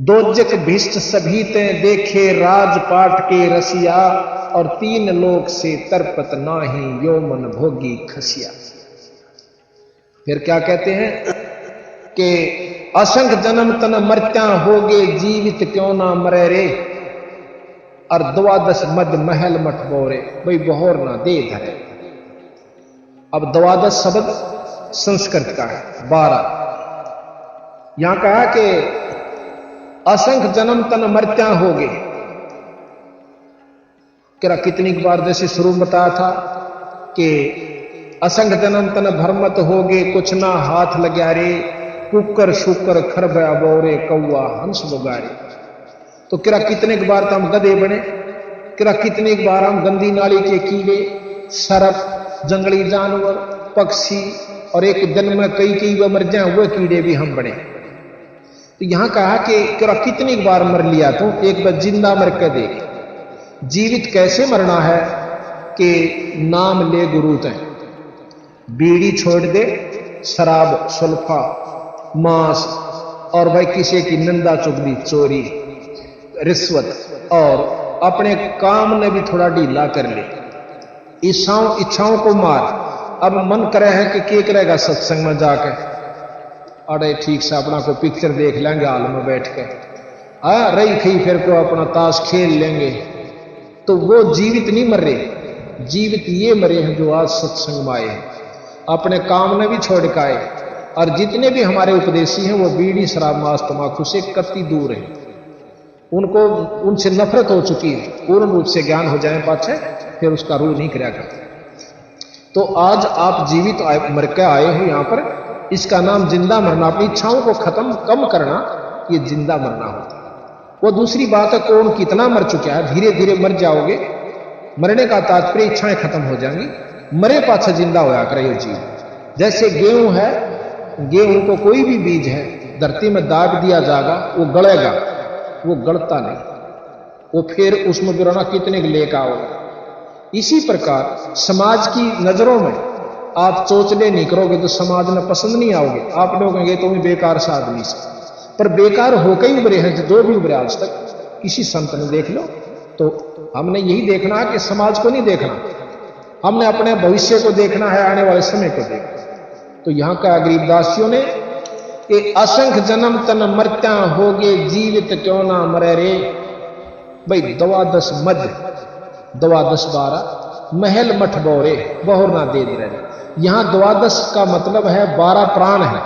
दोजक भिष्ट सभी ते देखे राजपाट के रसिया, और तीन लोक से तरपत नाही यो मन भोगी खसिया। फिर क्या कहते हैं कि असंख्य जन्म तन मर्त्या होगे जीवित क्यों ना मरे रे, और द्वादश मद महल मठ बोरे भाई बहोर ना दे धरे। अब द्वादश शब्द संस्कृत का है, 12। यहां कहा कि असंख्य जन्म तन मर्त्या होगे, क्या कितनी बार जैसे शुरू में बताया था कि असंख्य जन्म तन भरमत होगे कुछ ना हाथ लग्या रे, कुकर शुकर खरबया बोरे कौआ हंस बगारे। तो क्या कितने बार तो हम गधे बने, क्या कितने बार हम गंदी नाली के कीड़े, सरप, जंगली जानवर, पक्षी, और एक दिन में कई कई बार मर जाए वो कीड़े भी हम बने। तो यहां कहा कि क्या कितनी बार मर लिया, तो एक बार जिंदा मर के देख। जीवित कैसे मरना है कि नाम ले गुरु तय, बीड़ी छोड़ दे, शराब, सुल्फा, मांस, और भाई किसी की निंदा चुगली, चोरी, रिश्वत, और अपने काम ने भी थोड़ा ढीला कर ले, इच्छाओं को मार। अब मन करे है कि क्या करेगा सत्संग में जाकर, अरे ठीक से अपना को पिक्चर देख लेंगे हाल में बैठ के, रही खई फिर को अपना ताश खेल लेंगे। तो वो जीवित नहीं मर रहे, जीवित ये मरे हैं जो आज सत्संग में आए हैं, अपने काम ने भी छोड़ के आए। और जितने भी हमारे उपदेशी हैं वो बीड़ी शराब मांस तमाकू से कतई दूर हैं, उनको उनसे नफरत हो चुकी है। पूर्ण रूप से ज्ञान हो जाए पाछे फिर उसका रूल नहीं कराया करते। तो आज आप जीवित मर के आए हो यहां पर, इसका नाम जिंदा मरना, अपनी इच्छाओं को खत्म कम करना, ये जिंदा मरना होता है। वो दूसरी बात है कौन कितना मर चुका है, धीरे धीरे मर जाओगे। मरने का तात्पर्य इच्छाएं खत्म हो जाएंगी, मरे पाछा जिंदा होया करे ये जीव। जैसे गेहूं है, गेहूं को कोई भी बीज है धरती में दाब दिया जाएगा वो गलेगा, वो गलता नहीं, वो फिर उसमें बिराना कितने लेकर आओगे। इसी प्रकार समाज की नजरों में आप चोचले नहीं करोगे तो समाज में पसंद नहीं आओगे। आप लोग कहेंगे तो बेकार सा आदमी से, पर बेकार होकर ही उभरे हैं जो भी उभरे आज तक। किसी संत ने देख लो, तो हमने यही देखना है कि समाज को नहीं देखना, हमने अपने भविष्य को देखना है, आने वाले समय को देखना। तो यहां का गरीबदासियों ने कि असंख्य जन्म तन मर्त्या होगे जीवित क्यों ना मरे रे, भाई द्वादश मध्य, द्वादश 12 महल मठ बोरे बहुर ना दे रहे। यहां द्वादश का मतलब है 12 प्राण है,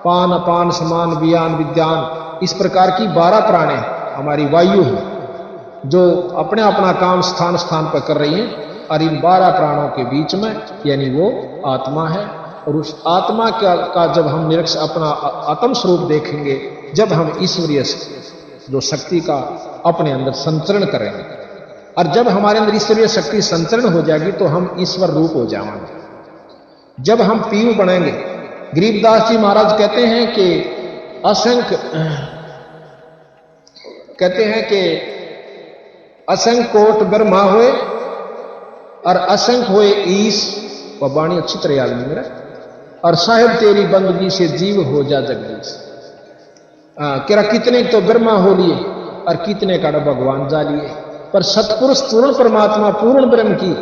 पान अपान समान वियान विद्यान, इस प्रकार की 12 प्राणें हमारी वायु है जो अपने अपना काम स्थान स्थान पर कर रही हैं। और इन 12 प्राणों के बीच में यानी वो आत्मा है, और उस आत्मा का जब हम निरक्ष अपना आत्म स्वरूप देखेंगे, जब हम ईश्वरीय जो शक्ति का अपने अंदर संचरण करेंगे, और जब हमारे अंदर ईश्वरीय शक्ति संचरण हो जाएगी तो हम ईश्वर रूप हो जाएंगे। जब हम पीयू बनेंगे, गरीबदास जी महाराज कहते हैं कि असंख्य कोट ब्रह्मा हुए और असंख्य हुए ईश, वह वाणी अच्छी तरह याद नहीं मेरा, और साहेब तेरी बंदगी से जीव हो जा जगदीश। क्या कितने तो ब्रह्मा हो लिए और कितने का भगवान जा लिए, पर सतपुरुष पूर्ण परमात्मा पूर्ण ब्रह्म की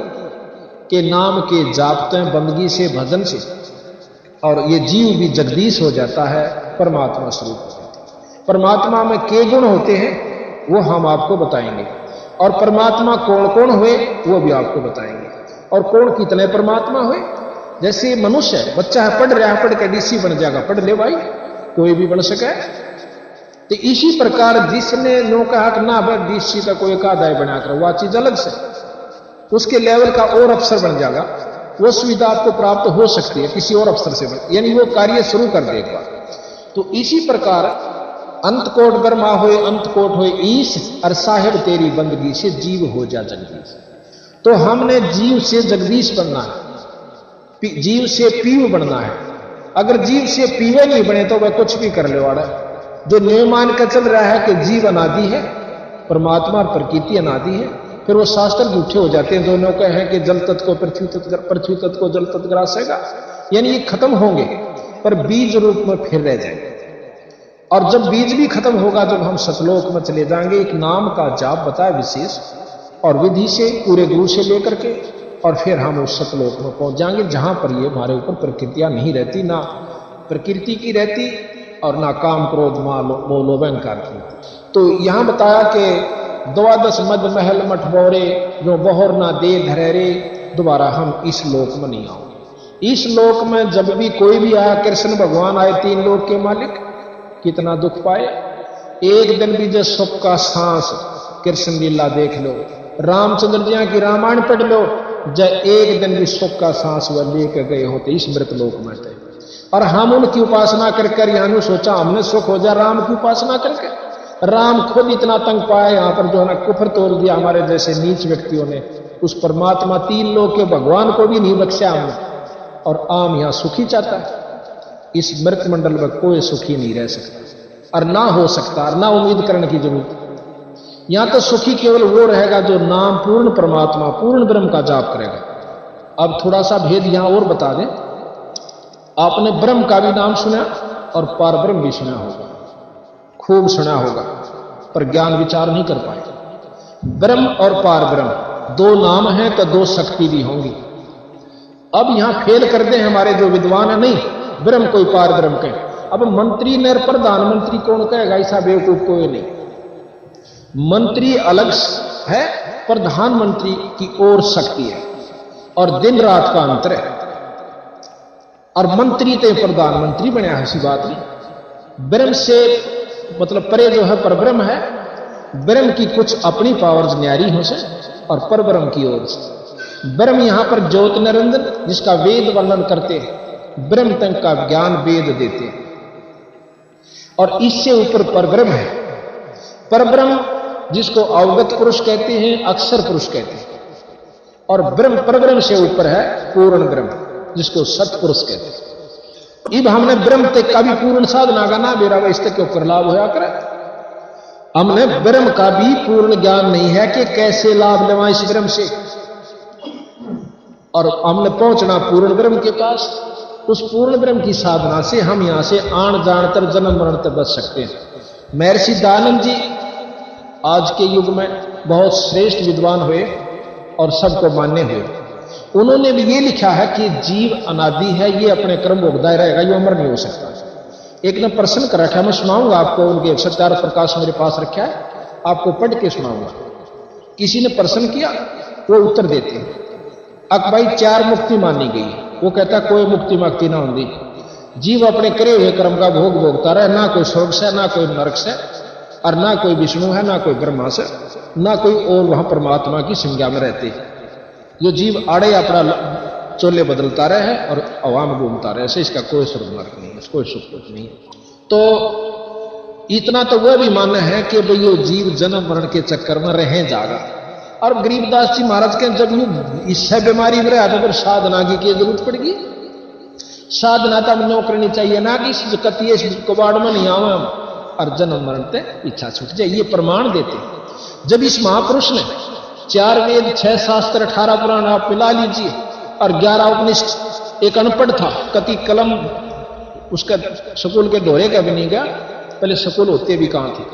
के नाम के जापते बंदगी से भजन से, और ये जीव भी जगदीश हो जाता है, परमात्मा स्वरूप हो जाता है। परमात्मा में के गुण होते हैं वो हम आपको बताएंगे, और परमात्मा कौन कौन हुए वो भी आपको बताएंगे, और कौन कितने परमात्मा हुए। जैसे मनुष्य है, बच्चा है पढ़ रहा है, पढ़ के डीसी बन जाएगा, पढ़ ले भाई, कोई भी बन सके। तो इसी प्रकार जिसने नो कहा कि ना भाई डीसी का कोई कादाय बना कर, वह चीज अलग से उसके लेवल का और अफसर बन जाएगा, वो सुविधा आपको प्राप्त हो सकती है किसी और अफसर से, यानी वो कार्य शुरू कर देगा। तो इसी प्रकार अंतकोट ब्रह्मा होए, अंतकोट होए ईश, और साहेब तेरी बंदगी से जीव हो जा जगदीश। तो हमने जीव से जगदीश बनना है, जीव से पीव बनना है। अगर जीव से पीवे नहीं बने तो वह कुछ भी कर ले वाला। जो नियम मान कर चल रहा है कि जीव अनादि है, परमात्मा और प्रकृति अनादि है, फिर वो शास्त्र झूठे हो जाते हैं। दोनों कहे हैं कि जल तत्व को पृथ्वी तत्व, पृथ्वी तत्व को जल तत्व ग्रासेगा, यानी ये खत्म होंगे पर बीज रूप में फिर रह जाएंगे। और जब बीज भी खत्म होगा, जब हम सतलोक में चले जाएंगे, एक नाम का जाप बताया विशेष और विधि से, पूरे गुरु से लेकर के, और फिर हम उस सतलोक में पहुंच जाएंगे जहां पर ये हमारे ऊपर प्रकृतियां नहीं रहती, ना प्रकृति की रहती और ना काम क्रोध मोह लोभ अहंकार की। तो यहां बताया कि 12 मद महल मठ बोरे, जो बहोर ना दे धरेरे, दोबारा हम इस लोक में नहीं आओगे। इस लोक में जब भी कोई भी आया, कृष्ण भगवान आए 3 लोक के मालिक, कितना दुख पाए। एक दिन भी जो सुख का सांस, कृष्ण लीला देख लो, रामचंद्र जी की रामायण पढ़ लो, जब एक दिन भी सुख का सांस वह लेकर गए होते इस मृत लोक में थे। और हम उनकी उपासना कर यहाँ सोचा हमने सुख हो जाए राम की उपासना करके। राम खुद इतना तंग पाया यहाँ पर, जो है ना कुफर तोड़ दिया हमारे जैसे नीच व्यक्तियों ने। उस परमात्मा 3 लोक के भगवान को भी नहीं बख्शा हमने, और आम यहाँ सुखी चाहता है। इस मृत मंडल में कोई सुखी नहीं रह सकता और ना हो सकता, और ना उम्मीद करने की जरूरत। यहां तो सुखी केवल वो रहेगा जो नाम पूर्ण परमात्मा, पूर्ण ब्रह्म का जाप करेगा। अब थोड़ा सा भेद यहां और बता दें। आपने ब्रह्म का भी नाम सुना और पार ब्रह्म भी सुना होगा, खूब सुना होगा, पर ज्ञान विचार नहीं कर पाए। ब्रह्म और पार ब्रह्म 2 नाम हैं तो 2 शक्ति भी होंगी। अब यहां फेल कर दे हमारे जो विद्वान है, नहीं ब्रह्म कोई पार ब्रह्म कहे। अब मंत्री ने प्रधानमंत्री कौन कहेगा? ऐसा बेवकूफ कोई नहीं। मंत्री अलग है, प्रधानमंत्री की और शक्ति है, और दिन रात का अंतर है। और मंत्री तो प्रधानमंत्री बना है, ऐसी बात नहीं। ब्रह्म से मतलब परे जो है परब्रह्म है। ब्रह्म की कुछ अपनी पावर्स न्यारी हो से, और परब्रह्म की ओर से। ब्रह्म यहां पर ज्योत निरंजन, जिसका वेद वर्णन करते हैं, ब्रह्म तक का ज्ञान वेद देते हैं, और इससे ऊपर परब्रह्म है। परब्रह्म जिसको अवगत पुरुष कहते हैं, अक्षर पुरुष कहते हैं, और ब्रह्म परब्रह्म से ऊपर है पूर्ण ब्रह्म, जिसको सतपुरुष कहते हैं। इब हमने ब्रह्म तक का भी पूर्ण साधना का ना बेरा इस तक ऊपर लाभ होया करे। हमने ब्रह्म का भी पूर्ण ज्ञान नहीं है कि कैसे लाभ लेवा इस ब्रह्म से, और हमने पहुंचना पूर्ण ब्रह्म के पास। उस पूर्ण ब्रह्म की साधना से हम यहां से आण जान तर जन्म मरण तक बच सकते हैं। महर्षि दयानंद जी आज के युग में बहुत श्रेष्ठ विद्वान हुए और सबको मान्य हुए। उन्होंने भी ये लिखा है कि जीव अनादि है, ये अपने कर्म भोगता रहेगा, ये अमर नहीं हो सकता। एक ने प्रश्न कर रखा है, मैं सुनाऊंगा आपको, उनके सत्यार प्रकाश मेरे पास रखा है, आपको पढ़ के सुनाऊंगा। किसी ने प्रश्न किया, वो उत्तर देते हैं, अक भाई 4 मुक्ति मानी गई। वो कहता कोई मुक्ति मुक्ति ना होती, जीव अपने करे हुए कर्म का भोग भोगता रहे, ना कोई स्वर्ग से, ना कोई नरक से, और ना कोई विष्णु है, ना कोई ब्रह्मा से, ना कोई और वहां परमात्मा की संज्ञा में रहते। जो जीव आड़े अपना चोले बदलता रहे और हवा में घूमता रहे, ऐसे इसका कोई स्वर्ग नरक नहीं है, कोई सुख दुख नहीं है। तो इतना तो वह भी मानना है कि भाई वो जीव जन्म मरण के चक्कर में रहे जागा। और गरीबदास जी महाराज के जब यू इससे बीमारी में रहा तो फिर साधना की जरूरत पड़ेगी। साधना तो हम करनी चाहिए ना कि कतिये कबाड़ में नहीं आवे हम और जन्म मरण ते इच्छा छूट जाए, ये प्रमाण देते। जब इस महापुरुष ने 4 वेद 6 शास्त्र 18 पुराण आप मिला लीजिए और 11 उपनिषद, एक अनपढ़ था, कति कलम उसका स्कूल के दौरे का भी नहीं गया, पहले स्कूल होते भी कहां थे।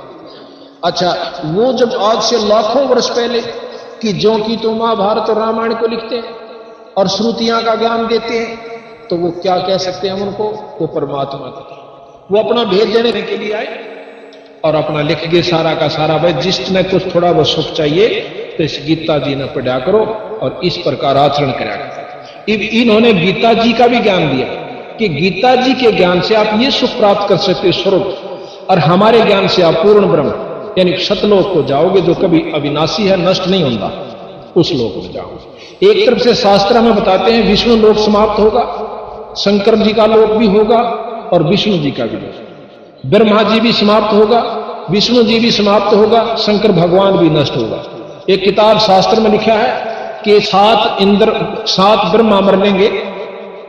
अच्छा, वो जब आज से लाखों वर्ष पहले कि जो कि तो महाभारत और रामायण को लिखते हैं और श्रुतियां का ज्ञान देते हैं, तो वो क्या कह सकते हैं उनको? वो परमात्मा को वो अपना भेद देने के लिए आए और अपना लिख गए सारा का सारा। भाई जिसने कुछ थोड़ा बहुत सुख चाहिए तो इस गीता जी ने पढ़ा करो और इस प्रकार आचरण करा करो। इन्होंने गीता जी का भी ज्ञान दिया कि गीता जी के ज्ञान से आप ये सुख प्राप्त कर सकते स्वरूप, और हमारे ज्ञान से आप पूर्ण ब्रह्म यानी सतलोक को जाओगे, जो कभी अविनाशी है, नष्ट नहीं होता, उस लोक में जाओगे। एक तरफ से शास्त्र हमें बताते हैं विष्णु लोक समाप्त होगा, शंकर जी का लोक भी होगा और विष्णु जी का भी लोक, ब्रह्मा जी भी समाप्त होगा, विष्णु जी भी समाप्त होगा, शंकर भगवान भी नष्ट होगा। एक किताब शास्त्र में लिखा है कि 7 ब्रह्मा मर लेंगे,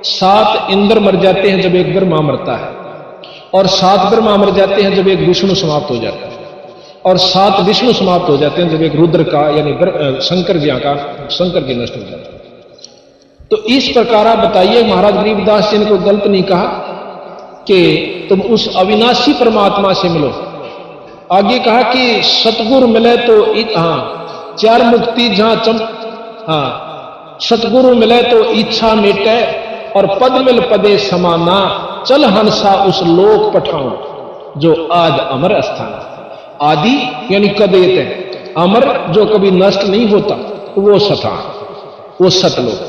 7 इंद्र मर जाते हैं जब एक ब्रह्मा मरता है, और 7 ब्रह्मा मर जाते हैं जब एक विष्णु समाप्त हो जाता है, और 7 विष्णु समाप्त हो जाते हैं जब एक रुद्र का यानी शंकर जी नष्ट हो जाता है। तो इस प्रकार आप बताइए, महाराज गरीबदास जी ने कोई गलत नहीं कहा। कि तुम उस अविनाशी परमात्मा से मिलो। आगे कहा कि सतगुरु मिले तो हाँ, चार मुक्ति जहां हाँ, सतगुरु मिले तो इच्छा मिटे और पद मिल पदे समाना, चल हंसा उस लोक पठाऊं जो आज अमर स्थान। आदि यानी कदेत है, अमर जो कभी नष्ट नहीं होता, वो स्थान, वो सतलोक।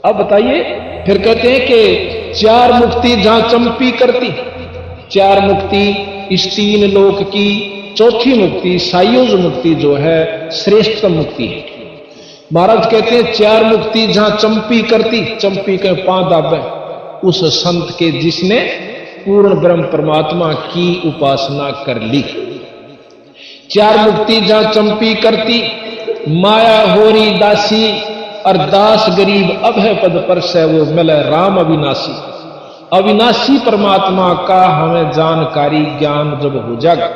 अब बताइए, फिर कहते हैं कि चार मुक्ति जहां चंपी करती, चार मुक्ति इस तीन लोक की, चौथी मुक्ति सायुज मुक्ति जो है श्रेष्ठतम मुक्ति है। महाराज कहते हैं चार मुक्ति जहां चंपी करती, चंपी के पांव दाबे उस संत के जिसने पूर्ण ब्रह्म परमात्मा की उपासना कर ली। चार मुक्ति जहां चंपी करती, माया होरी दासी और दास गरीब अभय पद पर से वो मिले राम अविनाशी। अविनाशी परमात्मा का हमें जानकारी ज्ञान जब हो जाएगा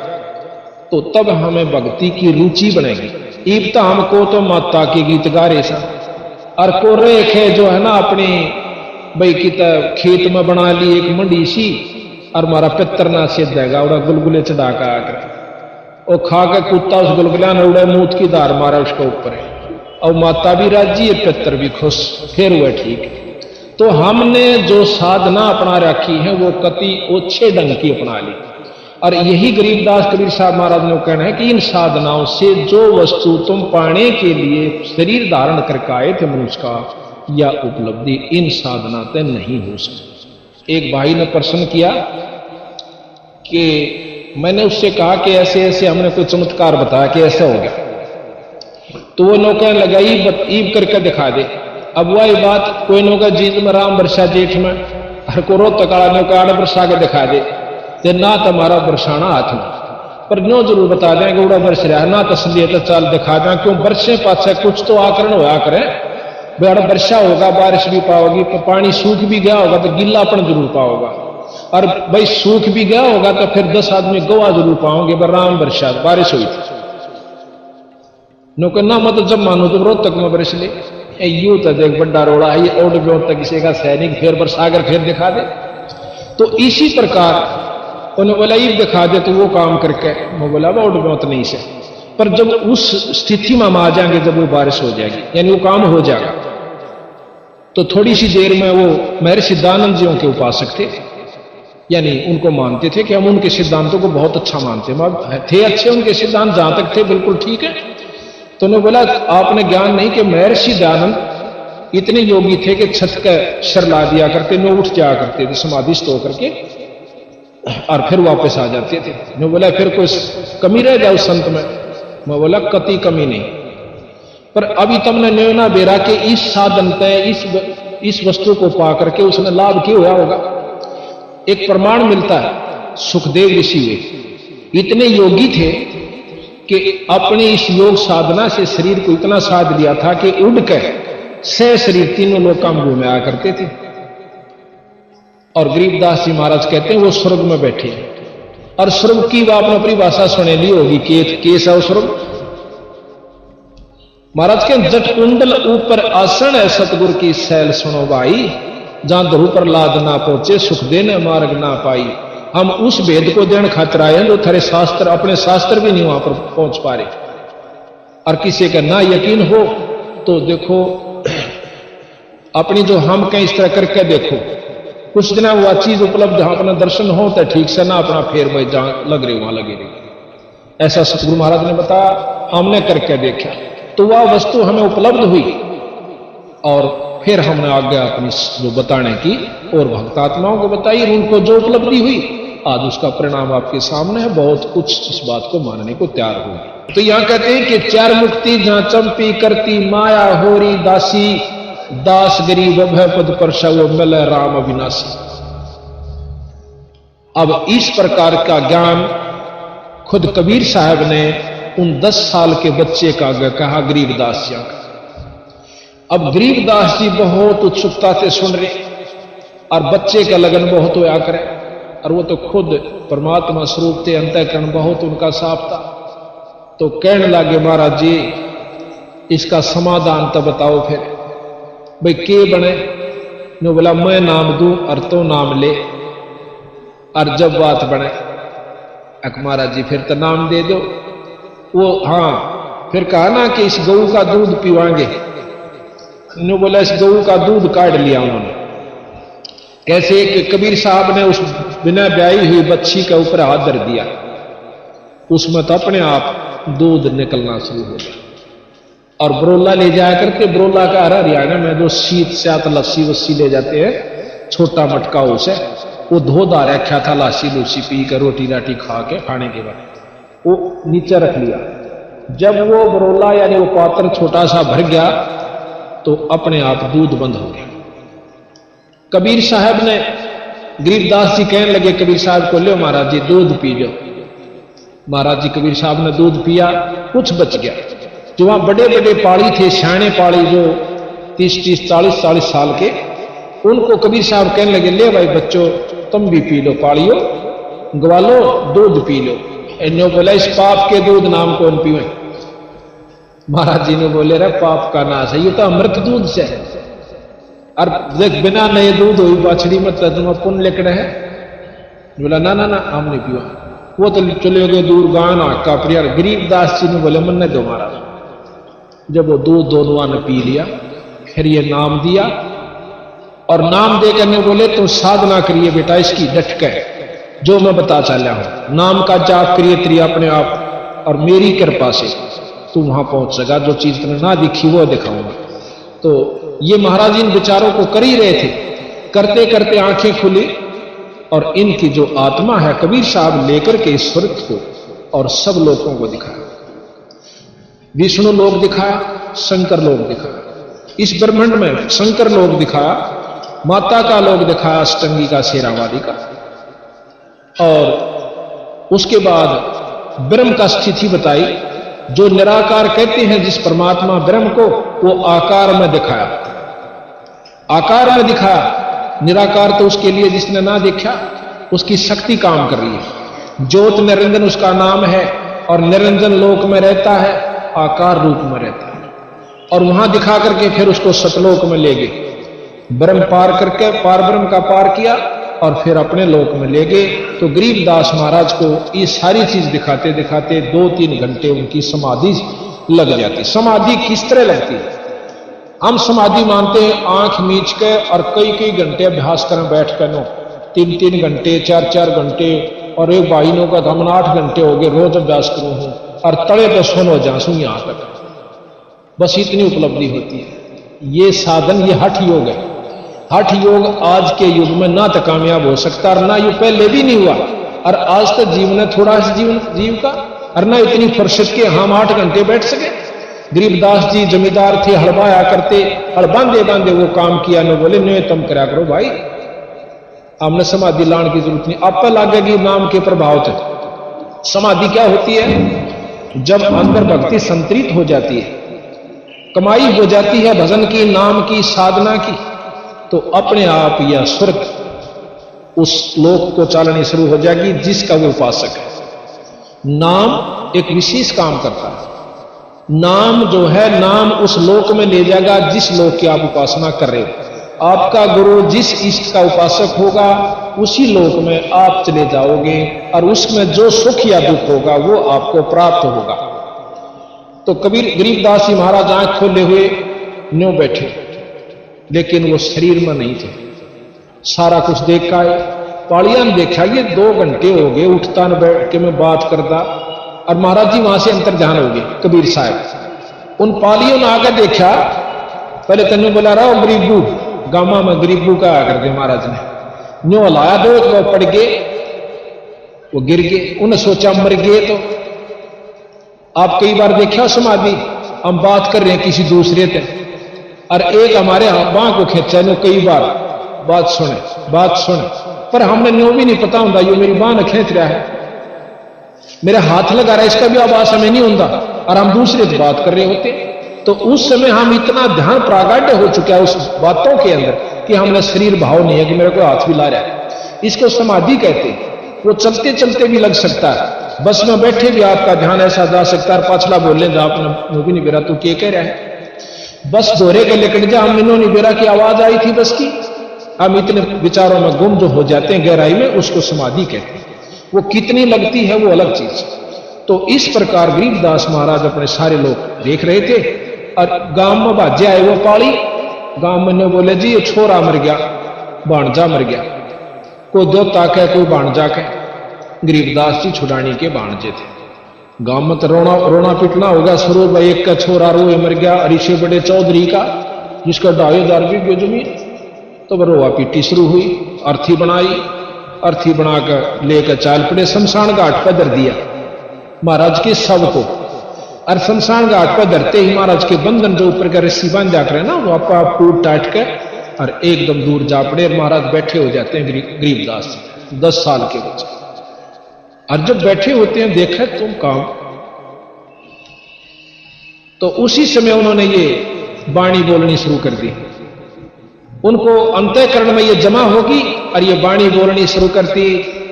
तो तब हमें भक्ति की रुचि बनेगी। ईब तो हमको तो माता के गीत गा रहे सा, और को रेख है जो है ना अपनी भाई की खेत में बना ली एक मंडी सी, और मारा पितर ना से देगा उड़ा गुलगुले चढ़ा कर आकर और खा के कुत्ता उस गुलगुला ने उड़े मूत की धार मारा उसके ऊपर, और माता भी राजी है पितर भी खुश, फिर हुआ ठीक। तो हमने जो साधना अपना रखी है वो कति ओछे ढंग की अपना ली, और यही गरीबदास कबीर साहब महाराज ने कहना है कि इन साधनाओं से जो वस्तु तुम पाने के लिए शरीर धारण करके आए थे मनुष्य का, या उपलब्धि इन साधना से नहीं हो सकती। एक भाई ने प्रश्न किया कि मैंने उससे कहा कि ऐसे ऐसे हमने कोई चमत्कार बताया कि ऐसा हो गया, तो वो नौका लगाई ईब करके दिखा दे। अब वही बात कोई नौका जीत में राम वर्षा जेठ में, हर को रो तकाड़ा नौका आड़ वर्षा के दिखा दे, ते ना तुम्हारा बरसाना हाथ में, पर न्यो जरूर बता दें कि उड़ा बरस रहा ना तसलिए तो चाल दिखा दें, क्यों बरसे पाछे कुछ तो आकरण होया करे। बेड़ा वर्षा होगा बारिश भी पाओगी, तो पानी सूख भी गया होगा तो गिल्लापन जरूर पाओगा, और भाई सूख भी गया होगा तो फिर 10 आदमी गवा जरूर पाओगे। राम वर्षा बारिश हुई थी नौकर ना मत जब मानो तो रोहतक में बरस ले, यू तो देख बड्डा रोड़ा है ये ओड ब्यों तक किसी का सैनिक फिर बरसागर फिर दिखा दे। तो इसी प्रकार उन्हें बोला ईब दिखा दे, तो वो काम करके वो बोला ओड ब्यों तो नहीं से, पर जब उस स्थिति में हम आ जाएंगे जब वो बारिश हो जाएगी यानी वो काम हो जाएगा, तो थोड़ी सी देर में वो महर्षि सिद्धानंद जियों के उपासक थे, यानी उनको मानते थे कि हम उनके सिद्धांतों को बहुत अच्छा मानते थे, अच्छे उनके सिद्धांत जहां तक थे बिल्कुल ठीक है। तो उन्होंने बोला आपने ज्ञान नहीं कि महर्षि दयानंद इतने योगी थे कि छत का शर ला दिया करते, नो उठ जाया करते थे समाधिस्थ होकर के और फिर वापस आ जाते थे। मैं बोला फिर कोई कमी रह जाए उस संत में? मैं बोला कति कमी नहीं, पर अभी तुमने निर्णय बेरा कि इस साधन तय इस वस्तु को पा करके उसने लाभ क्यों हुआ होगा। एक प्रमाण मिलता है, सुखदेव ऋषि वे इतने योगी थे कि अपनी इस योग साधना से शरीर को इतना साध लिया था कि उड़कर सह शरीर तीनों लोग काम घूमे आया करते थे। और गरीबदास जी महाराज कहते हैं वो स्वर्ग में बैठे, और स्वर्ग की आपने अपनी भाषा सुने ली होगी, केस है स्वर्ग। महाराज के जट कुंडल ऊपर आसन है सतगुरु की सैल सुनो भाई, जहां ध्रुव पर लाद ना पहुंचे सुख देने मार्ग ना पाई। हम उस भेद को देने खातिर आए हैं जो थारे शास्त्र अपने शास्त्र भी नहीं वहां पर पहुंच पा रहे। और किसी का ना यकीन हो तो देखो अपनी जो हम कहीं इस तरह करके देखो, कुछ दिन वह चीज उपलब्ध अपना दर्शन हो तो ठीक से, ना अपना फेर भाई जहां लग रही वहां लगी रही। ऐसा सतगुरु महाराज ने बताया, हमने करके देखा तो वह वस्तु हमें उपलब्ध हुई, और फिर हमने आगे अपनी जो बताने की और भक्तात्माओं को बताई, उनको जो उपलब्धि हुई आज उसका परिणाम आपके सामने है। बहुत कुछ इस बात को मानने को तैयार हुए। तो यहां कहते हैं कि चार मुक्ति जहां चंपी करती, माया होरी दासी, दास गरीब अभय पद पर शव मिल राम अविनाशी। अब इस प्रकार का ज्ञान खुद कबीर साहब ने उन 10 साल के बच्चे का कहा गरीबदास जी का। अब गरीबदास जी बहुत उत्सुकता से सुन रहे, और बच्चे का लगन बहुत होया करे, और वो तो खुद परमात्मा स्वरूप थे, अंतःकरण बहुत उनका साफ था। तो कहने लगे महाराज जी इसका समाधान तो बताओ फिर भाई के बने। ने बोला मैं नाम दूं और तो नाम ले, और जब बात बने अक महाराज जी फिर तो नाम दे दो। वो हाँ फिर कहा ना कि इस गऊ का दूध पीवाएंगे। इन्होंने बोला इस गऊ का दूध काट लिया उन्होंने। कैसे कि कबीर साहब ने उस बिना ब्याई हुई बच्ची के ऊपर हाथ धर दिया, उसमें तो अपने आप दूध निकलना शुरू हो गया। और बरोला ले जाया करके, बरोला का हरियाणा में जो शीत स्यात लस्सी वस्सी ले जाते हैं, छोटा मटका उसे वो धो धा रखा था, लासी लूसी पी कर रोटी राटी खा के खाने के बाद वो नीचे रख लिया। जब वो बरोला यानी वो पात्र छोटा सा भर गया तो अपने आप दूध बंद हो गया। कबीर साहब ने, गरीबदास जी कहने लगे कबीर साहब को, ले महाराज जी दूध पी लो। महाराज जी कबीर साहब ने दूध पिया, कुछ बच गया। जो वहां बड़े बड़े पाड़ी थे, शाणे पाड़ी जो 30-30, 40-40 साल के, उनको कबीर साहब कहने लगे, ले भाई बच्चों तुम भी पी लो, पाड़ियो ग्वालो दूध पी लो। इन्हों बोला इस पाप के दूध नाम कौन पीवे। महाराज जी ने बोले रे पाप का नाश है, ये तो अमृत दूध से है। और देख बिना नए दूध हुई बाछड़ी में तुम पुण्य लेकर है। बोला ना ना ना हम नहीं पीवा। वो तो चले गए दूर गान का प्रियर। गरीबदास जी ने बोले मन ने दो महाराज। जब वो दूध दोनों ने पी लिया, फिर ये नाम दिया और नाम दे करने बोले तो साधना करिए बेटा इसकी डट के, जो मैं बता चला हूं। नाम का जाप करिए तेरी अपने आप, और मेरी कृपा से तू वहां पहुंच सका। जो चीज तुमने ना दिखी वो दिखाऊंगा। तो ये महाराज इन विचारों को कर ही रहे थे। करते करते आंखें खुली और इनकी जो आत्मा है कबीर साहब लेकर के इस स्वरूप को और सब लोगों को दिखाया। विष्णु लोक दिखाया, शंकर लोक दिखाया। इस ब्रह्मांड में शंकर लोक दिखाया, माता का लोक दिखाया, अष्टंगी का, शेरावादी का। और उसके बाद ब्रह्म का स्थिति बताई। जो निराकार कहते हैं जिस परमात्मा ब्रह्म को, वो आकार में दिखाया। आकार में दिखाया। निराकार तो उसके लिए जिसने ना देखा, उसकी शक्ति काम कर रही है। ज्योत निरंजन उसका नाम है और निरंजन लोक में रहता है, आकार रूप में रहता है। और वहां दिखा करके फिर उसको सतलोक में ले गए। ब्रह्म पार करके पार ब्रह्म का पार किया और फिर अपने लोक में ले गए। तो गरीबदास महाराज को ये सारी चीज दिखाते दिखाते 2-3 घंटे उनकी समाधि लग जाती। समाधि किस तरह लगती है? हम समाधि मानते हैं आंख मीच के और कई कई घंटे अभ्यास करें बैठ कर, 3-3 घंटे 4-4 घंटे। और एक भाई का हम 8 घंटे हो गए रोज अभ्यास करूं हूं और तड़े पे सोनो जासू यहां तक, बस इतनी उपलब्धि होती है। ये साधन, ये हठ योग है। हठ योग आज के युग में ना तो कामयाब हो सकता और ना ये पहले भी नहीं हुआ। और आज तक जीवन है थोड़ा सा जीव का, और ना इतनी फुर्सत के हम 8 घंटे बैठ सके। गरीबदास जी जमींदार थे, हड़बाया करते, हड़ बांधे बांधे वो काम किया। न बोले न तुम करा करो भाई, हमने समाधि लाने की जरूरत नहीं, आप पर लागेगी नाम के प्रभाव से। समाधि क्या होती है? जब अंदर भक्ति संतरित हो जाती है, कमाई हो जाती है भजन की, नाम की, साधना की, तो अपने आप यह स्वर्ग उस लोक को चालनी शुरू हो जाएगी जिसका वो उपासक है। नाम एक विशेष काम करता है। नाम जो है, नाम उस लोक में ले जाएगा जिस लोक की आप उपासना कर रहे हो। आपका गुरु जिस इष्ट का उपासक होगा उसी लोक में आप चले जाओगे और उसमें जो सुख या दुख होगा वो आपको प्राप्त होगा। तो कबीर गरीबदास जी महाराज आंख खोले हुए न्यों बैठे, लेकिन वो शरीर में नहीं थे। सारा कुछ देखा है, पालियां देखा, ये 2 घंटे हो गए उठता न बैठ के मैं बात करता। और महाराज जी वहां से अंतर ध्यान हो गए कबीर साहब। उन पालियों ने आकर देखा, पहले तन्नू बोला रहा गरीबू, गामा में गरीबू का आकर के महाराज ने न्यों लाया, 2 पड़ गए, वो गिर गए। उन्हें सोचा मर गए। तो आप कई बार देखा समाधि, हम बात कर रहे हैं किसी दूसरे से और एक हमारे बाँ को खींचा, नो कई बार बात सुने, पर हमने न्यों भी नहीं पता होता ये मेरी बाँ ने खींच रहा है, मेरे हाथ लगा रहा है, इसका भी आवाज हमें नहीं होता और हम दूसरे से बात कर रहे होते। तो उस समय हम इतना ध्यान प्रागाढ़ हो चुका है उस बातों के अंदर कि हमने शरीर भाव नहीं है कि मेरे को हाथ भी ला रहा है। इसको समाधि कहते हैं। वो चलते चलते भी लग सकता है, बस में बैठे भी आपका ध्यान ऐसा जा सकता है। पाछला बोले जा आपने भी नहीं बेरा, तू क्या कह रहा है, बस दोहरे के लेकर जा, हम इन्होंने बेरा की आवाज आई थी बस की, हम इतने विचारों में गुम जो हो जाते हैं गहराई में, उसको समाधि कहते हैं। वो कितनी लगती है वो अलग चीज। तो इस प्रकार गरीबदास महाराज अपने सारे लोग देख रहे थे और गांव में बाजे आए वो पाली। गांव में ने बोले जी ये छोरा मर गया, भाणजा मर गया, कोई देवता के कोई भाणजा के। गरीबदास जी छुड़ानी के भाणजे थे। गांव में तो रोना पीटना होगा, शुरू में एक का छोरा रोए मर गया, ऋषि बड़े चौधरी का जिसका 2,500 बीघे जमीन। तो वह रोआ पीटी शुरू हुई, अर्थी बनाई, अर्थी बनाकर लेकर चाल पड़े शमशान घाट पर धर दिया महाराज के शव को। और शमशान घाट पर धरते ही महाराज के बंधन जो ऊपर का रस्सी बांध जाकर ना वो आप टूट टाट कर और एकदम दूर जा पड़े। महाराज बैठे हो जाते हैं गरीबदास 10 साल के बच्चे। और जब बैठे होते हैं देखा तुम काम, तो उसी समय उन्होंने ये वाणी बोलनी शुरू कर दी। उनको अंतःकरण में ये जमा होगी और ये वाणी बोलनी शुरू करती।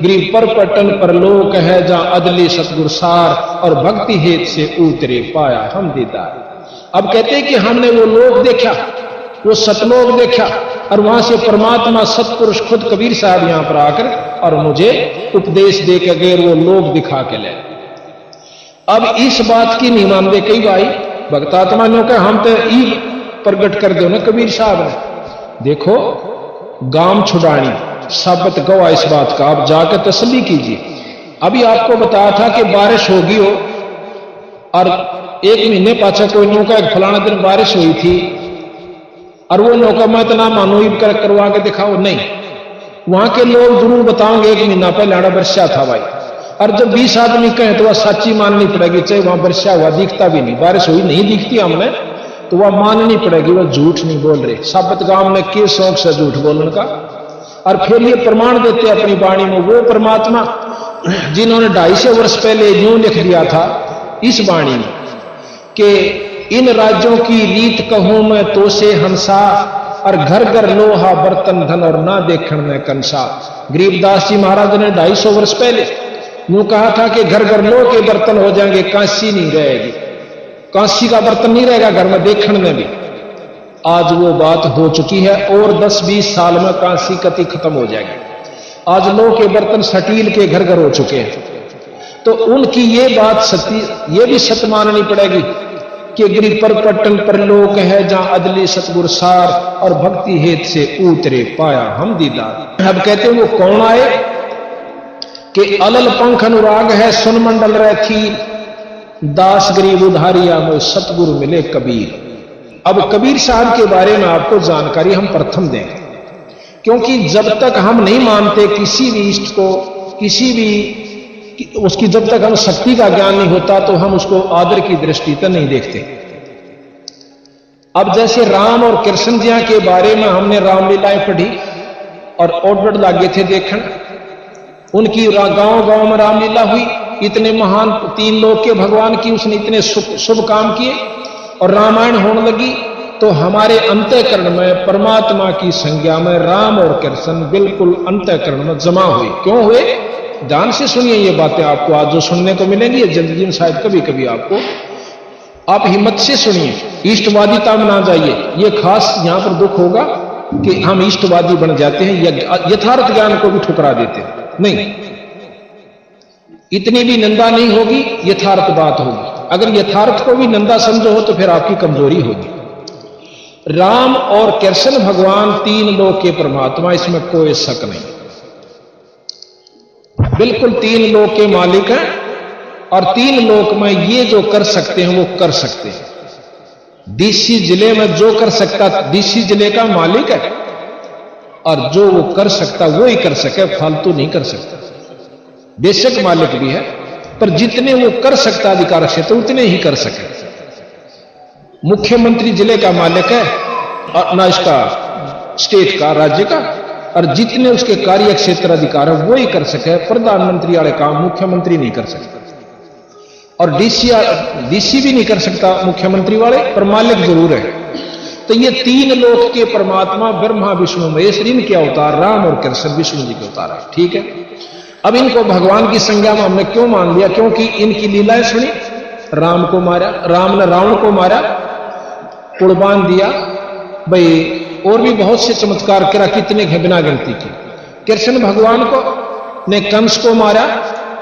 गरीब पर पटन पर लोक है जहां अदली सतगुर सार और भक्ति हेत से उतरे पाया हम दीदार। अब कहते हैं कि हमने वो लोक देखा, वो सतलोक देखा और वहां से परमात्मा सतपुरुष खुद कबीर साहब यहां पर आकर और मुझे उपदेश दे के गए, वो लोक दिखा के ले। अब इस बात की नहीं मानते कई भाई भक्तात्मा ने कहा हम तो ई प्रगट कर दो ना कबीर साहब ने। देखो गांव छुड़ानी साबित गवाह इस बात का, आप जाकर तसल्ली कीजिए। अभी आपको बताया था कि बारिश होगी हो और 1 महीने पाछा कोई नौका एक फलाना दिन बारिश हुई थी और वो नौका मैं इतना मानो करवा के दिखाओ नहीं। वहां के लोग जरूर बताओगे 1 महीना पहले आड़ा वर्षा था भाई। और जब 20 आदमी कहें तो वह सच्ची माननी पड़ेगी, चाहे वहां वर्षा हुआ दिखता भी नहीं, बारिश हुई नहीं दिखती हमने तो वह माननी पड़ेगी, वह झूठ नहीं बोल रहे। साबित गांव में के शौक से झूठ बोलने का। और फिर ये प्रमाण देते अपनी वाणी में वो परमात्मा जिन्होंने 250 वर्ष पहले यूं लिख दिया था इस वाणी में कि इन राज्यों की रीत कहूं मैं तो से हंसा और घर घर लोहा बर्तन धन और ना देखण में कंसा। गरीबदास जी महाराज ने 250 वर्ष पहले यूं कहा था कि घर घर लोह के बर्तन हो जाएंगे, कांसी नहीं रहेगी, कांसी का बर्तन नहीं रहेगा घर में देखण में भी। आज वो बात हो चुकी है और 10-20 साल में कांसी कति खत्म हो जाएगी। आज लोह के बर्तन स्टील के घर घर हो चुके हैं। तो उनकी ये बात सत्य, ये भी सत्य माननी पड़ेगी कि गिरि पर पट्टन पर लोक है जहां अदली सतगुर सार और भक्ति हेत से उतरे पाया हम दीदार। अब कहते हैं वो कौन आए कि अलल पंख अनुराग है सुन मंडल रखी दास गरीब उधारिया में सतगुरु मिले कबीर। अब कबीर साहब के बारे में आपको जानकारी हम प्रथम दें, क्योंकि जब तक हम नहीं मानते किसी भी इष्ट को, किसी भी उसकी जब तक हम शक्ति का ज्ञान नहीं होता तो हम उसको आदर की दृष्टि से नहीं देखते। अब जैसे राम और कृष्ण जी के बारे में हमने रामलीलाएं पढ़ी और ऑर्डर लागे थे देखन, उनकी गांव गांव में रामलीला हुई, इतने महान 3 लोक के भगवान की उसने इतने शुभ काम किए और रामायण होने लगी। तो हमारे अंतःकरण में परमात्मा की संज्ञा में राम और कृष्ण बिल्कुल अंतःकरण में जमा हुए। क्यों हुए? ध्यान से सुनिए ये बातें, आपको आज जो सुनने को मिलेंगी जल्दी में शायद कभी कभी आपको, आप हिम्मत से सुनिए, इष्टवादिता में ना जाइए। ये खास यहां पर दुख होगा कि हम इष्टवादी बन जाते हैं, यथार्थ ज्ञान को भी ठुकरा देते हैं। नहीं, इतनी भी निंदा नहीं होगी, यथार्थ बात होगी। अगर यथार्थ को भी निंदा समझो तो फिर आपकी कमजोरी होगी। राम और कृष्ण भगवान 3 लोक के परमात्मा, इसमें कोई शक नहीं, बिल्कुल 3 लोक के मालिक हैं और 3 लोक में ये जो कर सकते हैं वो कर सकते हैं। डीसी जिले में जो कर सकता डीसी जिले का मालिक है और जो वो कर सकता वो ही कर सके, फालतू नहीं कर सकता। बेशक मालिक भी है पर जितने वो कर सकता अधिकार क्षेत्र उतने ही कर सके। मुख्यमंत्री जिले का मालिक है और ना इसका स्टेट का, राज्य का, और जितने उसके कार्य क्षेत्र अधिकार है वो ही कर सके। प्रधानमंत्री वाले काम मुख्यमंत्री नहीं कर सकता और डीसी भी नहीं कर सकता मुख्यमंत्री वाले, पर मालिक जरूर है। तो ये 3 लोक के परमात्मा ब्रह्मा विष्णु महेश, इनके अवतार राम और कृष्ण विष्णु जी के अवतार है। ठीक है, अब इनको भगवान की संज्ञा में हमने क्यों मान लिया? क्योंकि इनकी लीलाएं सुनी। राम ने रावण को मारा, कुर्बान दिया, भाई और भी बहुत से चमत्कार करा, कितने हैं बिना गिनती के। कृष्ण भगवान को ने कंस को मारा,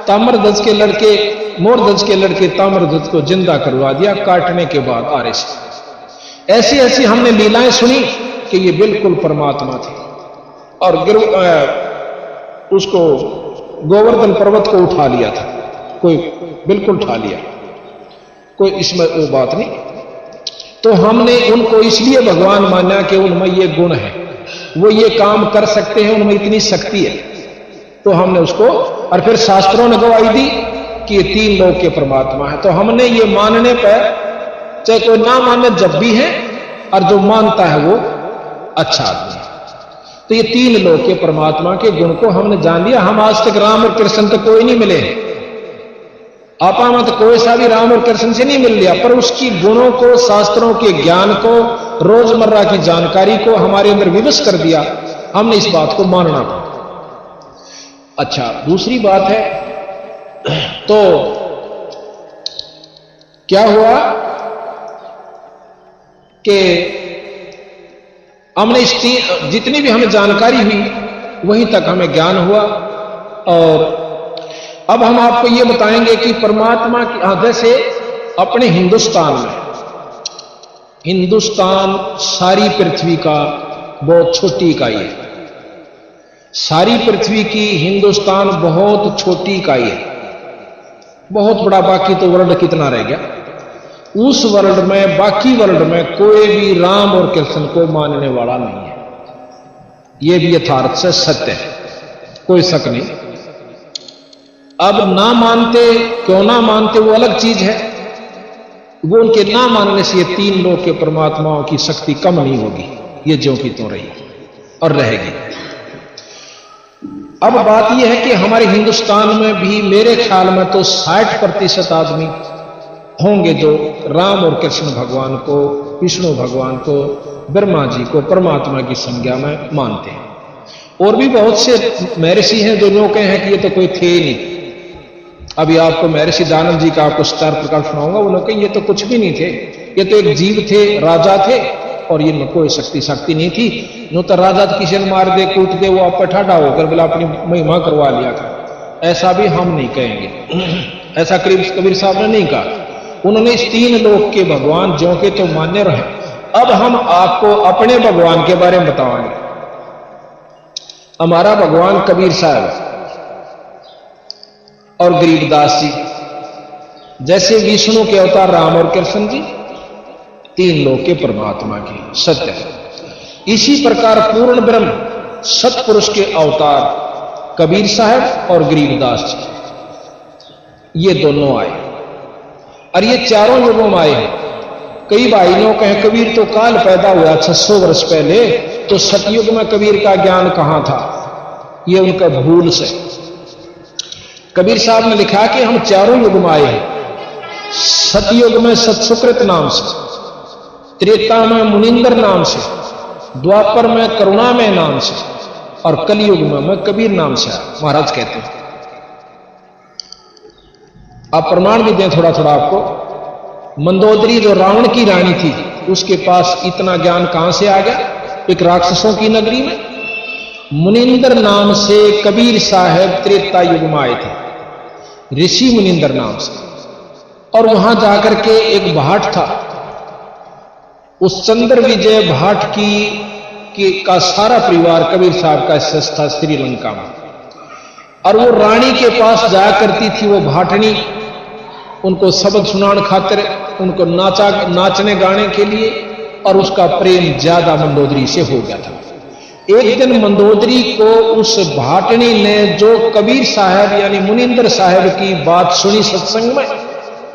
ताम्रध्वज के लड़के मोरध्वज के लड़के ताम्रध्वज को जिंदा करवा दिया काटने के बाद आरे से। ऐसी ऐसी हमने लीलाएं सुनी कि ये बिल्कुल परमात्मा थे। और उसको गोवर्धन पर्वत को उठा लिया था, कोई बिल्कुल उठा लिया, कोई इसमें वो बात नहीं। तो हमने उनको इसलिए भगवान माना कि उनमें ये गुण है, वो ये काम कर सकते हैं, उनमें इतनी शक्ति है। तो हमने उसको, और फिर शास्त्रों ने गवाही दी कि ये तीन लोक के परमात्मा है। तो हमने ये मानने पर, चाहे कोई ना माने जब भी है, और जो मानता है वो अच्छा आदमी है। तो ये तीन लोक के परमात्मा के गुण को हमने जान लिया। हम आज तक राम और कृष्ण तो कोई नहीं मिले हैं, आपा मत कोई सा भी राम और कृष्ण से नहीं मिल लिया, पर उसकी गुणों को, शास्त्रों के ज्ञान को, रोजमर्रा की जानकारी को हमारे अंदर विवश कर दिया। हमने इस बात को मानना पड़ा। अच्छा, दूसरी बात है, तो क्या हुआ कि हमने जितनी भी हमें जानकारी हुई वहीं तक हमें ज्ञान हुआ। और अब हम आपको ये बताएंगे कि परमात्मा की आदत से अपने हिंदुस्तान सारी पृथ्वी का बहुत छोटी इकाई है। सारी पृथ्वी की हिंदुस्तान बहुत छोटी इकाई है, बहुत बड़ा। बाकी तो वर्ल्ड कितना रह गया। उस वर्ल्ड में, बाकी वर्ल्ड में कोई भी राम और कृष्ण को मानने वाला नहीं है। यह भी यथार्थ से सत्य है, कोई शक नहीं। अब ना मानते, क्यों ना मानते वो अलग चीज है। वो उनके ना मानने से ये तीन लोक के परमात्माओं की शक्ति कम नहीं होगी, ये ज्यों की त्यों रही और रहेगी। अब बात यह है कि हमारे हिंदुस्तान में भी मेरे ख्याल में तो 60% आदमी होंगे जो राम और कृष्ण भगवान को, विष्णु भगवान को, ब्रह्मा जी को परमात्मा की संज्ञा में मानते हैं। और भी बहुत से महर्षि हैं जो लोग हैं कि ये तो कोई थे ही नहीं। अभी आपको महर्षि दयानंद जी का आपको स्टार प्रकाश सुनाऊंगा। उन्होंने कहा ये तो कुछ भी नहीं थे, ये तो एक जीव थे, राजा थे, और ये कोई शक्ति नहीं थी। नो तो राजा किसी ने मार दे, कूट दे, वो आप पर ठाडा होकर बोला अपनी महिमा करवा लिया था। ऐसा भी हम नहीं कहेंगे, ऐसा कबीर साहब ने नहीं कहा। उन्होंने इस तीन लोक के भगवान ज्यों के तो मान्य रहे। अब हम आपको अपने भगवान के बारे में बताएंगे। हमारा भगवान कबीर साहब और गरीबदास जी, जैसे विष्णु के अवतार राम और कृष्ण जी तीन लोक के परमात्मा की सत्य है। इसी प्रकार पूर्ण ब्रह्म सतपुरुष के अवतार कबीर साहब और गरीबदास जी, ये दोनों आए और ये चारों युगों में आए हैं। कई भाई लोग कहें कबीर तो काल पैदा हुआ 600 वर्ष पहले, तो सतयुग में कबीर का ज्ञान कहां था? ये उनका भूल से। कबीर साहब ने लिखा कि हम चारों युग में आए हैं। सतयुग में सतसुकृत नाम से, त्रेता में मुनिंदर नाम से, द्वापर में करुणामय नाम से, और कलयुग में मैं कबीर नाम से आया। महाराज कहते हैं, आप प्रमाण भी दें थोड़ा थोड़ा आपको। मंदोदरी जो रावण की रानी थी, उसके पास इतना ज्ञान कहां से आ गया? एक राक्षसों की नगरी में। मुनिंदर नाम से कबीर साहब त्रेता युग में आए थे, ऋषि मुनिंदर नाम से। और वहां जाकर के एक भाट था, उस चंद्र विजय भाट का सारा परिवार कबीर साहब का स्थित था श्रीलंका में। और वो रानी के पास जाया करती थी, वो भाटनी, उनको सबक सुनाने खातिर, उनको नाचने गाने के लिए, और उसका प्रेम ज्यादा मंदोदरी से हो गया था। एक दिन मंदोदरी को उस भाटनी ने जो कबीर साहब यानी मुनिंदर साहब की बात सुनी सत्संग में,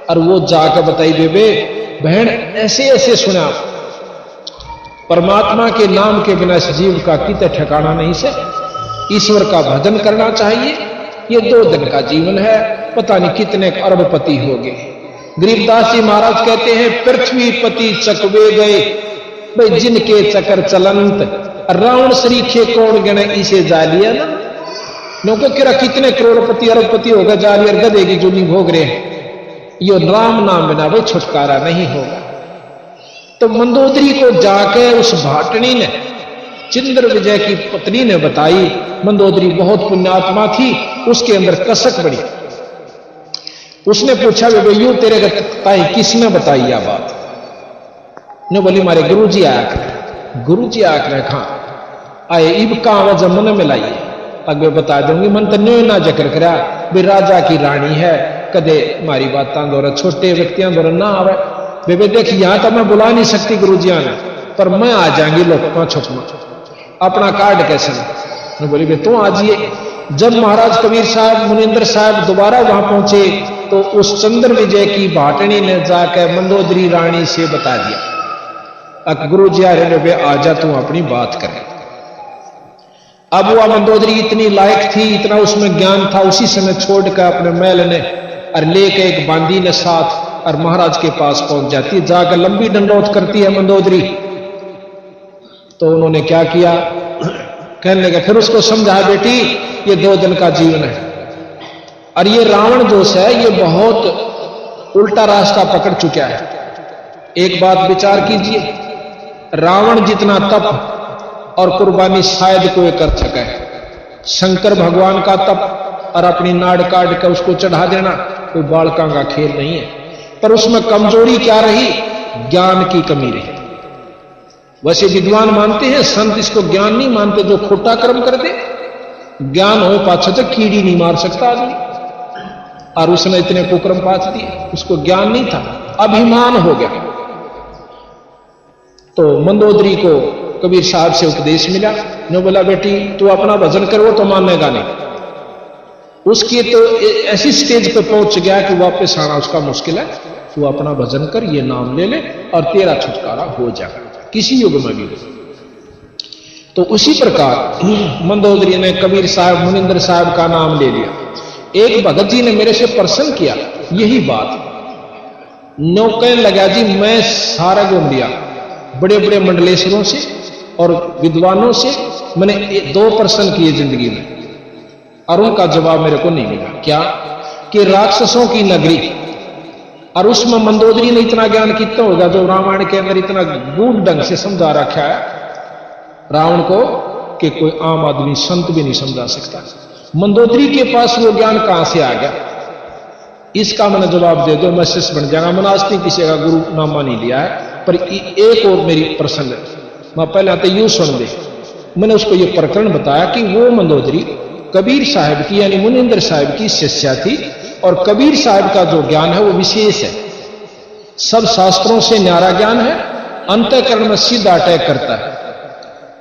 और वो जाकर बताई, बेबे बहन ऐसे ऐसे सुना, परमात्मा के नाम के बिना इस जीव का कितना ठिकाना नहीं से, ईश्वर का भजन करना चाहिए। ये 2 दिन का जीवन है, पता नहीं कितने अरबपति हो गए। गरीबदास जी महाराज कहते हैं, पृथ्वी पति चकवे गए भाई जिनके चकर चलंत, रावण सरीखे कौन गणे इसे जालिया ना। लोगों कह रहा कितने करोड़पति अरबपति होगा, जाली और गधे की जूनी भोग रहे हैं। यो राम नाम बिना भाई छुटकारा नहीं होगा। तो मंदोदरी को जाके उस भाटनी ने चंद्र विजय की पत्नी ने बताई। मंदोदरी बहुत पुण्यात्मा थी, उसके अंदर कसक बड़ी। उसने पूछा वे यूं तेरे ताई किसने बताई यह बात? ने बोली मारे गुरुजी आया करे। गुरुजी आया करे कहां आए? इब कहां वजह मन में लाइए अगे बता दूंगी। मन तो न्यो ना जिक्र करा भी राजा की रानी है, कदे मारी बातां द्वारा छोटे व्यक्तियों द्वारा ना आवे। बेबे देख यहां तो मैं बुला नहीं सकती गुरुजिया ने, पर मैं आ जाएंगी लोग छुपमा अपना कार्ड कैसे ने बोली बे तू आ जाइए। जब महाराज कबीर साहब मुनिंदर साहब दोबारा वहां पहुंचे तो उस चंद्र विजय की भाटनी ने जाकर मंदोदरी रानी से बता दिया, अक गुरु जी आ रहे बे आजा तू अपनी बात करे। अब वह मंदोदरी इतनी लायक थी, इतना उसमें ज्ञान था, उसी समय छोड़कर अपने महल ने और लेके एक बांदी ने साथ और महाराज के पास पहुंच जाती, जाकर लंबी दंडोत करती है मंदोदरी। तो उन्होंने क्या किया, कहने लगे फिर उसको समझा बेटी ये 2 दिन का जीवन है और ये रावण जोश है ये बहुत उल्टा रास्ता पकड़ चुका है। एक बात विचार कीजिए, रावण जितना तप और कुर्बानी शायद कोई कर सके, शंकर भगवान का तप और अपनी नाड़ काट कर उसको चढ़ा देना कोई बालका का खेल नहीं है। पर उसमें कमजोरी क्या रही? ज्ञान की कमी रही। वैसे विद्वान मानते हैं, संत इसको ज्ञान नहीं मानते, जो खोटा कर्म कर दे ज्ञान हो पाछे तो कीड़ी नहीं मार सकता आदमी, और उसने इतने कुकर्म पाच दिए, उसको ज्ञान नहीं था, अभिमान हो गया। तो मंदोदरी को कबीर साहब से उपदेश मिला, ने बोला बेटी तू अपना भजन कर, वो तो मानेगा नहीं। उसकी तो ऐसी स्टेज पे पहुंच गया कि वापस आना उसका मुश्किल है। तू अपना भजन कर, ये नाम ले ले और तेरा छुटकारा हो जाएगा किसी युग में भी। तो उसी प्रकार मंदोदरी ने कबीर साहब मुनिंदर साहब का नाम ले लिया। एक भगत जी ने मेरे से प्रश्न किया यही बात, नो कहने लगा जी मैं सारा घूम लिया बड़े बड़े मंडलेश्वरों से और विद्वानों से, मैंने 2 प्रश्न किए जिंदगी में और उनका जवाब मेरे को नहीं मिला। क्या कि राक्षसों की नगरी, और उसमें मंदोदरी ने इतना ज्ञान कितना होगा जो रामायण के अंदर इतना गूढ़ ढंग से समझा रखा है रावण को कि कोई आम आदमी संत भी नहीं समझा सकता। मंदोदरी के पास वो ज्ञान कहां से आ गया, इसका मैंने जवाब दे दो, मैं शिष्य बन जाऊंगा। मैंने आज तक किसी का गुरु नामा नहीं लिया है, पर एक और मेरी प्रश्न है, मैं पहले आते यूं सुन दे। मैंने उसको ये प्रकरण बताया कि वो मंदोदरी कबीर साहब की यानी मुनिंदर साहब की शिष्या थी, और कबीर साहब का जो ज्ञान है वो विशेष है, सब शास्त्रों से न्यारा ज्ञान है, अंतःकरण में सीधा अटैक करता है।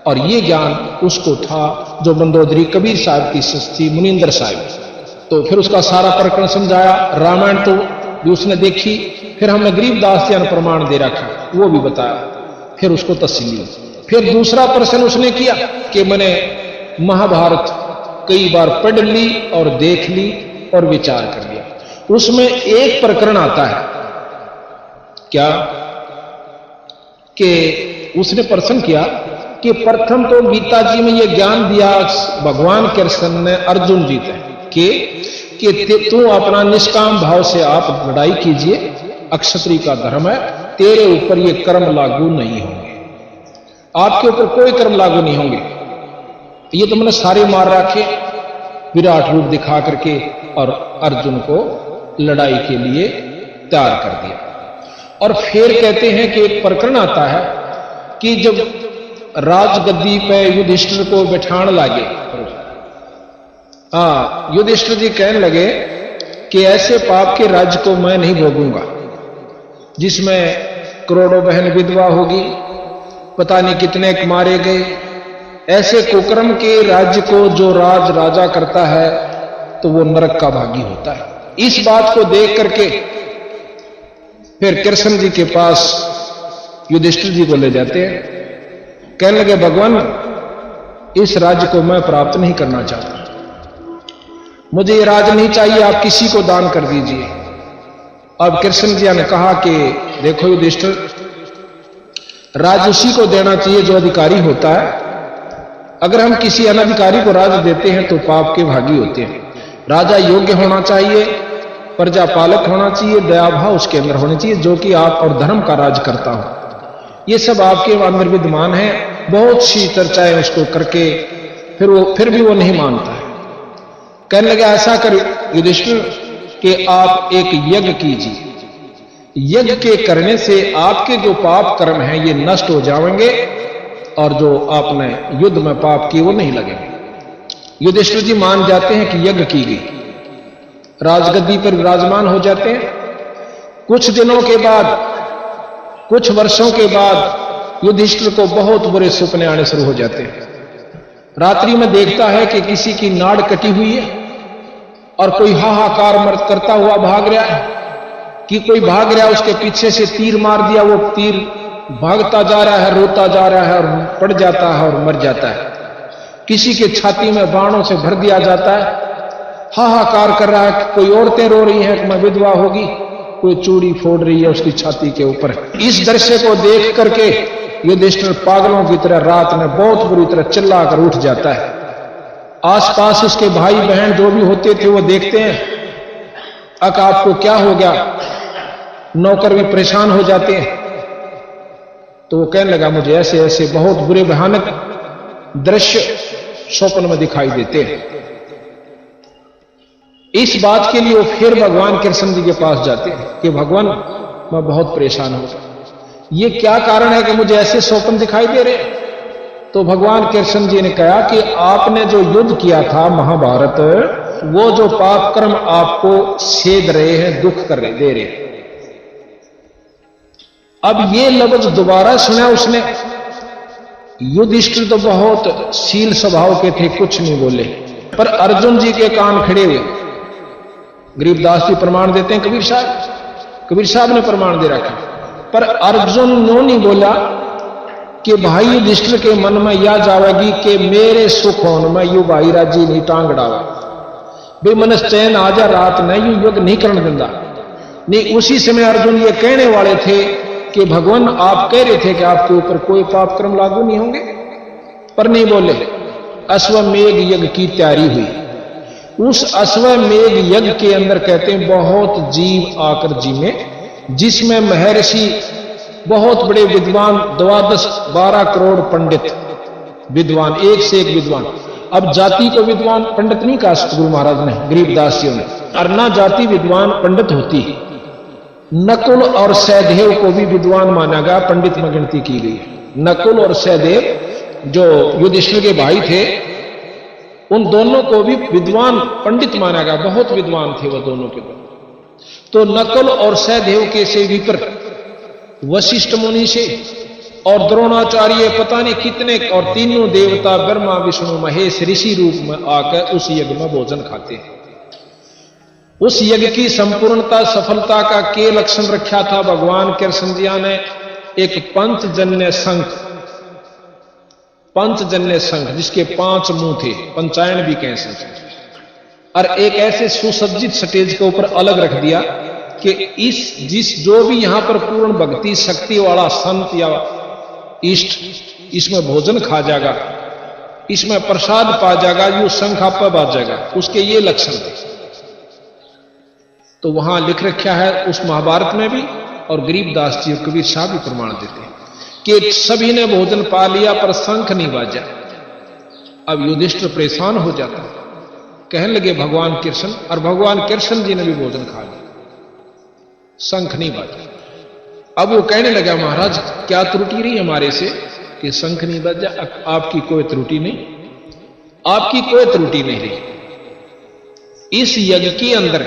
और ये ज्ञान उसको था जो मंदोदरी कबीर साहब की शिष्य थी मुनिंदर साहब। तो फिर उसका सारा प्रकरण समझाया, रामायण तो भी उसने देखी, फिर हमने गरीबदास जी ने प्रमाण दे रखा वो भी बताया, फिर उसको तसल्ली। फिर दूसरा प्रश्न उसने किया कि मैंने महाभारत कई बार पढ़ ली और देख ली और विचार कर लिया, उसमें एक प्रकरण आता है क्या कि उसने प्रश्न किया कि प्रथम तो गीता जी में यह ज्ञान दिया भगवान कृष्ण ने अर्जुन जी कि तू अपना निष्काम भाव से आप लड़ाई कीजिए, अक्षत्रिय का धर्म है, तेरे ऊपर ये कर्म लागू नहीं होंगे, आपके ऊपर कोई कर्म लागू नहीं होंगे। ये तो मैंने सारे मार रखे विराट रूप दिखा करके और अर्जुन को लड़ाई के लिए तैयार कर दिया। और फिर कहते हैं कि एक प्रकरण आता है कि जब राजगद्दी पे युधिष्ठिर को बैठाने लगे, युधिष्ठिर जी कहने लगे कि ऐसे पाप के राज्य को मैं नहीं भोगूंगा जिसमें करोड़ों बहन विधवा होगी, पता नहीं कितने मारे गए, ऐसे कुकर्म के राज्य को जो राजा करता है तो वो नरक का भागी होता है। इस बात को देख करके फिर कृष्ण जी के पास युधिष्ठिर जी को ले जाते हैं, कहने लगे भगवान इस राज्य को मैं प्राप्त नहीं करना चाहता, मुझे ये राज नहीं चाहिए, आप किसी को दान कर दीजिए। अब कृष्ण जी ने कहा कि देखो युधिष्ठिर, राज उसी को देना चाहिए जो अधिकारी होता है, अगर हम किसी अनधिकारी को राज देते हैं तो पाप के भागी होते हैं। राजा योग्य होना चाहिए, प्रजा पालक होना चाहिए, दया भाव उसके अंदर होनी चाहिए, जो कि आप और धर्म का राज करता हो। ये सब आपके अंदर विद्यमान है। बहुत सी चर्चाएं उसको करके फिर भी वो नहीं मानता है। कहने लगा ऐसा कर युधिष्ठिर कि आप एक यज्ञ कीजिए, यज्ञ के करने से आपके जो पाप कर्म हैं ये नष्ट हो जाएंगे और जो आपने युद्ध में पाप किए वो नहीं लगेंगे। युधिष्ठिर जी मान जाते हैं कि यज्ञ की गई, राजगद्दी पर विराजमान हो जाते हैं। कुछ दिनों के बाद, कुछ वर्षों के बाद युधिष्ठिर को बहुत बुरे सपने आने शुरू हो जाते हैं। रात्रि में देखता है कि किसी की नाड़ कटी हुई है और कोई हाहाकार मर्द करता हुआ भाग रहा है, कि कोई भाग रहा है, उसके पीछे से तीर मार दिया, वो तीर भागता जा रहा है, रोता जा रहा है और पड़ जाता है और मर जाता है। किसी के छाती में बाणों से भर दिया जाता है, हाहाकार कर रहा है। कोई औरतें रो रही हैं कि मैं विधवा होगी, कोई चूड़ी फोड़ रही है उसकी छाती के ऊपर। इस दृश्य को देख करके युधिष्ठिर पागलों की तरह रात में बहुत बुरी तरह चिल्लाकर उठ जाता है। आसपास उसके भाई बहन जो भी होते थे वो देखते हैं, अक आपको क्या हो गया, नौकर भी परेशान हो जाते हैं। तो वो कहने लगा मुझे ऐसे ऐसे बहुत बुरे भयानक दृश्य स्वप्न में दिखाई देते हैं। इस बात के लिए वो फिर भगवान कृष्ण जी के पास जाते हैं कि भगवान मैं बहुत परेशान हूं, ये क्या कारण है कि मुझे ऐसे स्वप्न दिखाई दे रहे हैं। तो भगवान कृष्ण जी ने कहा कि आपने जो युद्ध किया था महाभारत, वो जो पाप कर्म आपको सेध रहे हैं, दुख कर रहे दे रहे हैं। अब ये लफ्ज दोबारा सुना उसने। युधिष्ठिर तो बहुत शील स्वभाव के थे, कुछ नहीं बोले, पर अर्जुन जी के कान खड़े हुए। गरीबदास जी प्रमाण देते हैं, कबीर साहब ने प्रमाण दे रखा, पर अर्जुन नो नहीं बोला कि भाई युधिष्ठिर के मन में यह जावेगी कि मेरे सुख होने में यू भाई राजी नहीं टांग डावा, बे मन चैन आजा रात नहीं, यू युग नहीं करने देंदा नहीं। उसी समय अर्जुन ये कहने वाले थे कि भगवान आप कह रहे थे कि आपके ऊपर कोई पाप कर्म लागू नहीं होंगे, पर नहीं बोले। अश्वमेध यज्ञ की तैयारी हुई। उस अश्वमेध यज्ञ के अंदर कहते हैं बहुत जीव आकर जिमे, जिसमें महर्षि बहुत बड़े विद्वान 12 करोड़ पंडित विद्वान, एक से एक विद्वान। अब जाति को विद्वान पंडित नहीं कहा सतगुरु महाराज ने, गरीबदास जी ने, और ना जाति विद्वान पंडित होती। नकुल और सहदेव को भी विद्वान माना गया, पंडित में गिनती की गई। नकुल और सहदेव जो युधिष्ठिर के भाई थे, उन दोनों को भी विद्वान पंडित माना गया, बहुत विद्वान थे वो दोनों के दोनों। तो नकुल और सहदेव के से विपर वशिष्ठ मुनि से और द्रोणाचार्य पता नहीं कितने और तीनों देवता ब्रह्मा विष्णु महेश ऋषि रूप में आकर उस यज्ञ में भोजन खाते हैं। उस यज्ञ की संपूर्णता सफलता का के लक्षण रखा था भगवान कृष्ण जी ने एक पंचजन्य शंख जिसके 5 मुंह थे, पंचायन भी कह सकते, और एक ऐसे सुसज्जित स्टेज के ऊपर अलग रख दिया कि जो भी यहां पर पूर्ण भक्ति शक्ति वाला संत या इष्ट इसमें भोजन खा जाएगा, इसमें प्रसाद पा जाएगा, यू शंख आप पर बाज जाएगा, उसके ये लक्षण थे। तो वहां लिख रखा है उस महाभारत में भी, और गरीबदास जी और कबीर साहब भी प्रमाण देते हैं कि सभी ने भोजन पा लिया पर शंख नहीं बाजा। अब युधिष्ठिर परेशान हो जाता है, कहने लगे भगवान कृष्ण, और भगवान कृष्ण जी ने भी भोजन खा लिया, शंख नहीं बाजा। अब वो कहने लगा महाराज क्या त्रुटि रही हमारे से कि शंख नहीं बाजा। आपकी कोई त्रुटि नहीं, आपकी कोई त्रुटि नहीं रही। इस यज्ञ के अंदर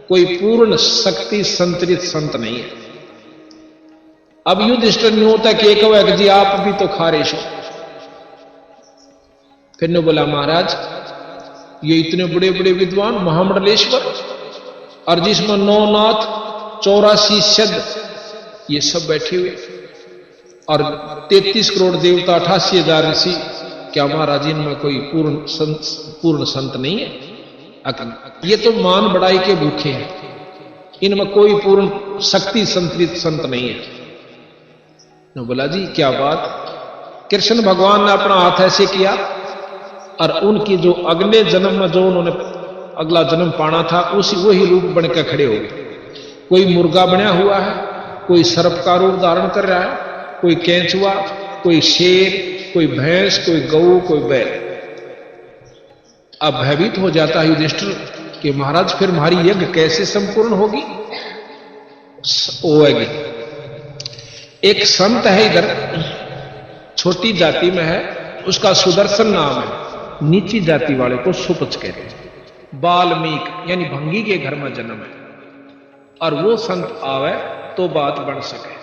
कोई पूर्ण शक्ति संतरित संत नहीं है। अब युधिष्ठिर नहीं होता कि एक जी आप भी तो खा रहे हो। फिर ने बोला महाराज ये इतने बड़े बड़े विद्वान महामंडलेश्वर, और जिसमें 9 नाथ 84 सिद्ध ये सब बैठे हुए, और 33 करोड़ देवता 88,000 ऋषि, क्या महाराज इनमें कोई पूर्ण संत नहीं है? ये तो मान बढ़ाई के भूखे हैं, इनमें कोई पूर्ण शक्ति संतरित संत नहीं है। ने बोला जी क्या बात। कृष्ण भगवान ने अपना हाथ ऐसे किया और उनकी जो अगले जन्म में जो उन्होंने अगला जन्म पाना था वही रूप बनकर खड़े हो गए। कोई मुर्गा बना हुआ है, कोई सर्प का रूप धारण कर रहा है, कोई केंचुआ, कोई शेर, कोई भैंस, कोई गऊ, कोई बैल। अब भयभीत हो जाता है युधिष्ठिर कि महाराज फिर हमारी यज्ञ कैसे संपूर्ण होगी। होगी। एक संत है इधर, छोटी जाति में है, उसका सुदर्शन नाम है, नीची जाति वाले को सुपच कहते हैं। वाल्मीकि यानी भंगी के घर में जन्म है, और वो संत आवे तो बात बन सके।